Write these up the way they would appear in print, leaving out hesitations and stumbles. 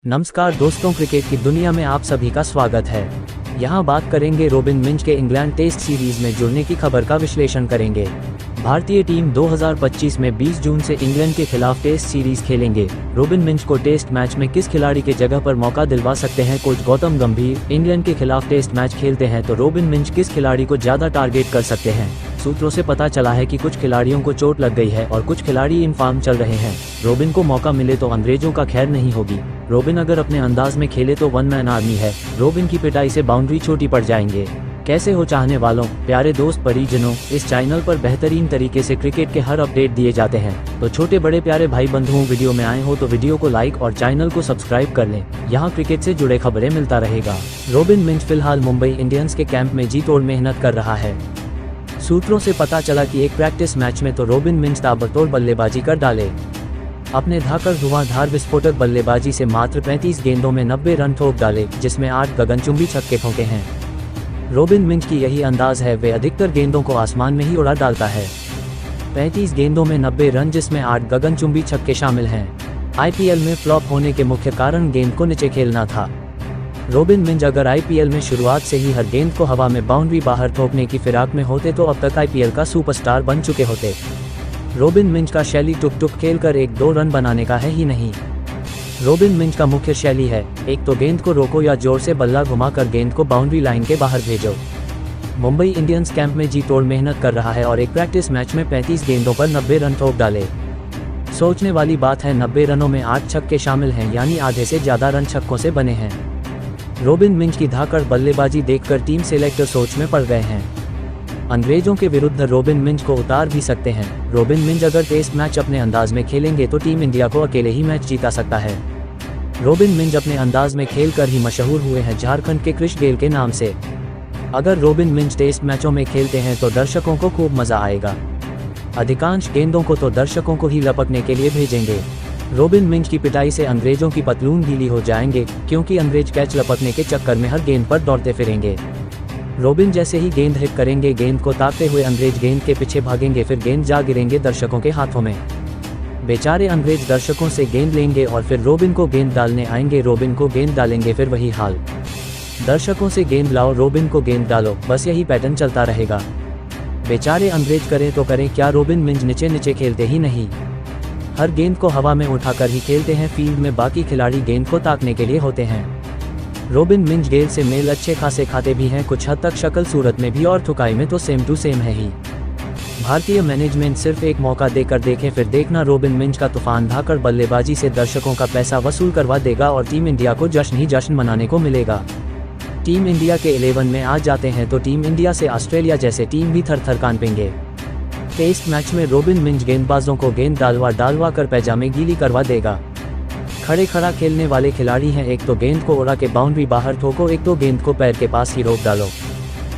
नमस्कार दोस्तों, क्रिकेट की दुनिया में आप सभी का स्वागत है। यहाँ बात करेंगे रोबिन मिंज के इंग्लैंड टेस्ट सीरीज में जुड़ने की खबर का विश्लेषण करेंगे। भारतीय टीम 2025 में 20 जून से इंग्लैंड के खिलाफ टेस्ट सीरीज खेलेंगे। रोबिन मिंज को टेस्ट मैच में किस खिलाड़ी के जगह पर मौका दिलवा सकते हैं कोच गौतम गंभीर? इंग्लैंड के खिलाफ टेस्ट मैच खेलते हैं तो रोबिन मिंज किस खिलाड़ी को ज्यादा टारगेट कर सकते हैं? सूत्रों से पता चला है कि कुछ खिलाड़ियों को चोट लग गई है और कुछ खिलाड़ी इन फॉर्म चल रहे हैं। रोबिन को मौका मिले तो अंग्रेजों का खैर नहीं होगी। रोबिन अगर अपने अंदाज में खेले तो वन मैन आर्मी है। रोबिन की पिटाई से बाउंड्री छोटी पड़ जाएंगे। कैसे हो चाहने वालों, प्यारे दोस्त, परिजनों, इस चैनल पर बेहतरीन तरीके से क्रिकेट के हर अपडेट दिए जाते हैं। तो छोटे बड़े प्यारे भाई बंधुओं, वीडियो में आए हो तो वीडियो को लाइक और चैनल को सब्सक्राइब कर लें। यहाँ क्रिकेट से जुड़े खबरें मिलता रहेगा। रोबिन मिंज फिलहाल मुंबई इंडियंस के कैंप में जी तोड़ मेहनत कर रहा है। सूत्रों से पता चला कि एक प्रैक्टिस मैच में तो रोबिन मिंज ताबड़तोड़ बल्लेबाजी कर डाले। अपने धाकड़ धुआंधार विस्फोटक बल्लेबाजी से मात्र 35 गेंदों में 90 रन ठोक डाले, जिसमें 8 गगनचुंबी छक्के ठोके हैं। रोबिन मिंज की यही अंदाज है, वे अधिकतर गेंदों को आसमान में ही उड़ा डालता है। 35 गेंदों में 90 रन, जिसमें 8 गगनचुंबी छक्के शामिल हैं। आईपीएल में फ्लॉप होने के मुख्य कारण गेंद को नीचे खेलना था। रोबिन मिंज अगर आईपीएल में शुरुआत से ही हर गेंद को हवा में बाउंड्री बाहर ठोकने की फिराक में होते तो अब तक आईपीएल का सुपरस्टार बन चुके होते। रोबिन मिंज का शैली टुक टुक खेलकर 1-2 रन बनाने का है ही नहीं। रोबिन मिंज का मुख्य शैली है, एक तो गेंद को रोको या जोर से बल्ला घुमाकर गेंद को बाउंड्री लाइन के बाहर भेजो। मुंबई इंडियंस कैंप में जी तोड़ मेहनत कर रहा है और एक प्रैक्टिस मैच में 35 गेंदों पर 90 रन ठोक डाले। सोचने वाली बात है, 90 रनों में 8 छक्के शामिल हैं, यानी आधे से ज्यादा रन छक्कों से बने हैं। रोबिन मिंज की धाकड़ बल्लेबाजी देखकर टीम सेलेक्टर सोच में पड़ गए हैं। अंग्रेजों के विरुद्ध रोबिन मिंज को उतार भी सकते हैं। रोबिन मिंज अगर टेस्ट मैच अपने अंदाज में खेलेंगे तो टीम इंडिया को अकेले ही मैच जीता सकता है। रोबिन मिंज अपने अंदाज में खेलकर ही मशहूर हुए हैं झारखंड के क्रिश गेल के नाम से। अगर रोबिन मिंज टेस्ट मैचों में खेलते हैं तो दर्शकों को खूब मजा आएगा। अधिकांश गेंदों को तो दर्शकों को ही लपकने के लिए भेजेंगे। रोबिन मिंज की पिटाई से अंग्रेजों की पतलून गीली हो जाएंगे, क्योंकि अंग्रेज कैच लपकने के चक्कर में हर गेंद पर दौड़ते फिरेंगे। रोबिन जैसे ही गेंद हिट करेंगे, गेंद को ताकते हुए अंग्रेज गेंद के पीछे भागेंगे, फिर गेंद जा गिरेंगे दर्शकों के हाथों में। बेचारे अंग्रेज दर्शकों से गेंद लेंगे और फिर रोबिन को गेंद डालने आएंगे। रोबिन को गेंद डालेंगे, फिर वही हाल। दर्शकों से गेंद लाओ, रोबिन को गेंद डालो, बस यही पैटर्न चलता रहेगा। बेचारे अंग्रेज करें तो करें क्या, रोबिन मिंज नीचे नीचे खेलते ही नहीं। हर गेंद को हवा में उठाकर ही खेलते हैं। फील्ड में बाकी खिलाड़ी गेंद को ताकने के लिए होते हैं। रोबिन मिंज गेंद से मेल अच्छे खासे खाते भी हैं, कुछ हद तक शक्ल सूरत में भी, और ठुकाई में तो सेम टू सेम है ही। भारतीय मैनेजमेंट सिर्फ एक मौका देकर देखें, फिर देखना रोबिन मिंज का तूफान धाकड़ बल्लेबाजी से दर्शकों का पैसा वसूल करवा देगा और टीम इंडिया को जश्न ही जश्न मनाने को मिलेगा। टीम इंडिया के 11 में आ जाते हैं तो टीम इंडिया से ऑस्ट्रेलिया जैसे टीम भी थर थर कांपेंगे। टेस्ट मैच में रोबिन मिंज गेंदबाजों को गेंद डालवा कर पैजामे गीली करवा देगा। खड़े खड़ा खेलने वाले खिलाड़ी हैं, एक तो गेंद को उड़ा के बाउंड्री बाहर ठोको, एक तो गेंद को पैर के पास ही रोक डालो।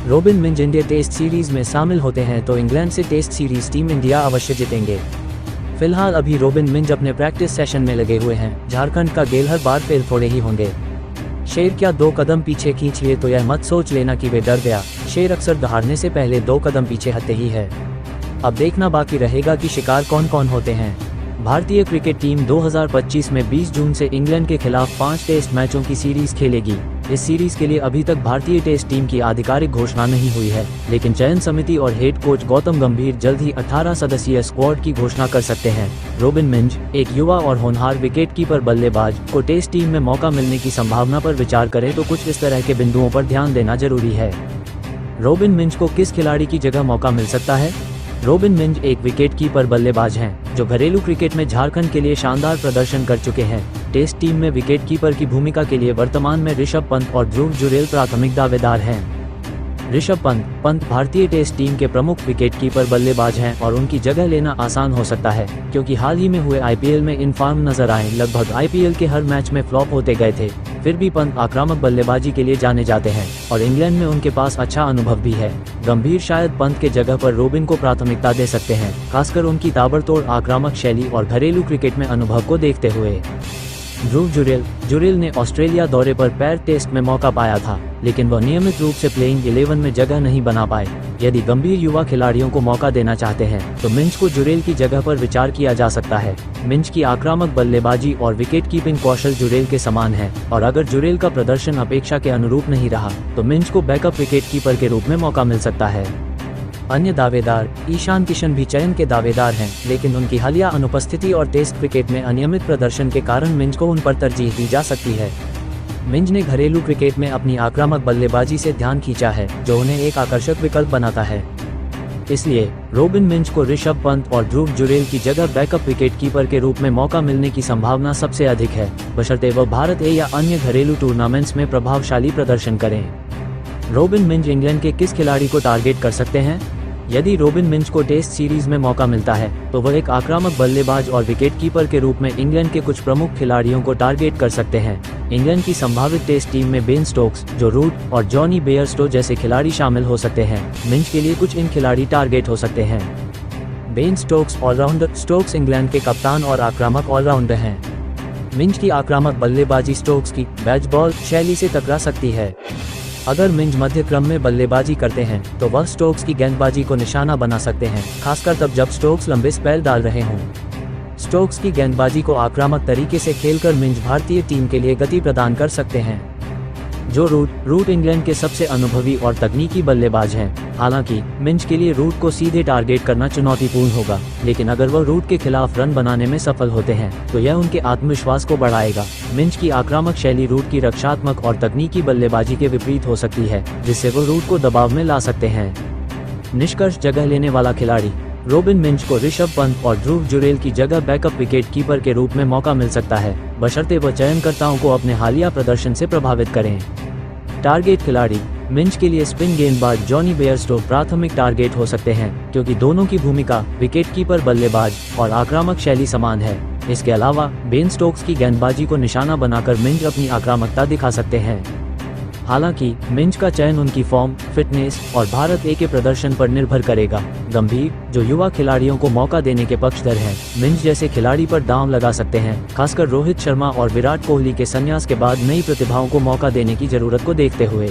Robin Minz India test series में शामिल होते हैं तो इंग्लैंड से टेस्ट सीरीज टीम इंडिया अवश्य जीतेंगे। फिलहाल अभी रोबिन मिंज अपने प्रैक्टिस सेशन में लगे हुए हैं। झारखंड का गेल हर बार फेल थोड़े ही होंगे। शेर क्या 2 कदम पीछे खींच लिए तो यह मत सोच लेना कि वे डर गया। शेर अक्सर दहाड़ने से पहले 2 कदम पीछे हटते ही है। अब देखना बाकी रहेगा कि शिकार कौन कौन होते हैं। भारतीय क्रिकेट टीम 2025 में 20 जून से इंग्लैंड के खिलाफ 5 टेस्ट मैचों की सीरीज खेलेगी। इस सीरीज के लिए अभी तक भारतीय टेस्ट टीम की आधिकारिक घोषणा नहीं हुई है, लेकिन चयन समिति और हेड कोच गौतम गंभीर जल्द ही 18 सदस्यीय स्क्वाड की घोषणा कर सकते हैं। रोबिन मिंज, एक युवा और होनहार विकेटकीपर बल्लेबाज, को टेस्ट टीम में मौका मिलने की संभावना पर विचार करें तो कुछ इस तरह के बिंदुओं पर ध्यान देना जरूरी है। रोबिन मिंज को किस खिलाड़ी की जगह मौका मिल सकता है? रोबिन मिंज एक विकेटकीपर बल्लेबाज हैं, जो घरेलू क्रिकेट में झारखंड के लिए शानदार प्रदर्शन कर चुके हैं। टेस्ट टीम में विकेटकीपर की भूमिका के लिए वर्तमान में ऋषभ पंत और ध्रुव जुरेल प्राथमिक दावेदार हैं। ऋषभ पंत भारतीय टेस्ट टीम के प्रमुख विकेटकीपर बल्लेबाज हैं और उनकी जगह लेना आसान हो सकता है, क्योंकि हाल ही में हुए आईपीएल में इन फॉर्म नजर आए। लगभग आईपीएल के हर मैच में फ्लॉप होते गए थे, फिर भी पंत आक्रामक बल्लेबाजी के लिए जाने जाते हैं और इंग्लैंड में उनके पास अच्छा अनुभव भी है। गंभीर शायद पंत के जगह पर रोबिन को प्राथमिकता दे सकते हैं, खासकर उनकी ताबड़तोड़ आक्रामक शैली और घरेलू क्रिकेट में अनुभव को देखते हुए। ध्रुव जुरेल ने ऑस्ट्रेलिया दौरे पर पैर टेस्ट में मौका पाया था, लेकिन वह नियमित रूप से प्लेइंग 11 में जगह नहीं बना पाए। यदि गंभीर युवा खिलाड़ियों को मौका देना चाहते हैं तो मिंच को जुरेल की जगह पर विचार किया जा सकता है। मिंच की आक्रामक बल्लेबाजी और विकेट कीपिंग कौशल जुरेल के समान है, और अगर जुरेल का प्रदर्शन अपेक्षा के अनुरूप नहीं रहा तो मिंच को बैकअप विकेट कीपर के रूप में मौका मिल सकता है। अन्य दावेदार ईशान किशन भी चयन के दावेदार हैं, लेकिन उनकी हालिया अनुपस्थिति और टेस्ट क्रिकेट में अनियमित प्रदर्शन के कारण मिंच को उन पर तरजीह दी जा सकती है। मिंच ने घरेलू क्रिकेट में अपनी आक्रामक बल्लेबाजी से ध्यान खींचा है, जो उन्हें एक आकर्षक विकल्प बनाता है। इसलिए रोबिन मिंच को ऋषभ पंत और ध्रुव जुरेल की जगह बैकअप विकेट कीपर के रूप में मौका मिलने की संभावना सबसे अधिक है, बशर्ते वह भारत ए या अन्य घरेलू टूर्नामेंट्स में प्रभावशाली प्रदर्शन करें। रोबिन मिंच इंग्लैंड के किस खिलाड़ी को टारगेट कर सकते हैं? यदि रोबिन मिंच को टेस्ट सीरीज में मौका मिलता है तो वह एक आक्रामक बल्लेबाज और विकेट कीपर के रूप में इंग्लैंड के कुछ प्रमुख खिलाड़ियों को टारगेट कर सकते हैं। इंग्लैंड की संभावित टेस्ट टीम में बेन स्टोक्स, जो रूट और जॉनी बेयरस्टो जैसे खिलाड़ी शामिल हो सकते हैं। मिंच के लिए कुछ इन खिलाड़ी टारगेट हो सकते हैं। Ben Stokes all-rounder. Stokes England के कप्तान और आक्रामक ऑलराउंडर हैं। मिंच की आक्रामक बल्लेबाजी स्टोक्स की बैच बॉल शैली से टकरा सकती है। अगर मिंच मध्य क्रम में बल्लेबाजी करते हैं तो वह स्टोक्स की गेंदबाजी को निशाना बना सकते हैं, खासकर तब जब स्टोक्स लंबे स्पेल डाल रहे हों। स्टोक्स की गेंदबाजी को आक्रामक तरीके से खेलकर मिंच भारतीय टीम के लिए गति प्रदान कर सकते हैं। जो रूट इंग्लैंड के सबसे अनुभवी और तकनीकी बल्लेबाज हैं। हालांकि मिंच के लिए रूट को सीधे टारगेट करना चुनौतीपूर्ण होगा, लेकिन अगर वह रूट के खिलाफ रन बनाने में सफल होते हैं तो यह उनके आत्मविश्वास को बढ़ाएगा। मिंच की आक्रामक शैली रूट की रक्षात्मक और तकनीकी बल्लेबाजी के विपरीत हो सकती है, जिससे वो रूट को दबाव में ला सकते हैं। निष्कर्ष जगह लेने वाला खिलाड़ी। रोबिन मिंच को ऋषभ पंत और ध्रुव जुरेल की जगह बैकअप विकेट कीपर के रूप में मौका मिल सकता है, बशर्ते वह चयनकर्ताओं को अपने हालिया प्रदर्शन से प्रभावित करें। टारगेट खिलाड़ी। मिंच के लिए स्पिन गेंदबाज जॉनी बेयरस्टो प्राथमिक टारगेट हो सकते हैं, क्योंकि दोनों की भूमिका विकेट कीपर, बल्लेबाज और आक्रामक शैली समान है। इसके अलावा बेन स्टोक्स की गेंदबाजी को निशाना बनाकर मिंच अपनी आक्रामकता दिखा सकते हैं। हालांकि मिंच का चयन उनकी फॉर्म, फिटनेस और भारत ए के प्रदर्शन पर निर्भर करेगा। गंभीर, जो युवा खिलाड़ियों को मौका देने के पक्षधर हैं, मिंच जैसे खिलाड़ी पर दांव लगा सकते हैं, खासकर रोहित शर्मा और विराट कोहली के संन्यास के बाद नई प्रतिभाओं को मौका देने की जरूरत को देखते हुए।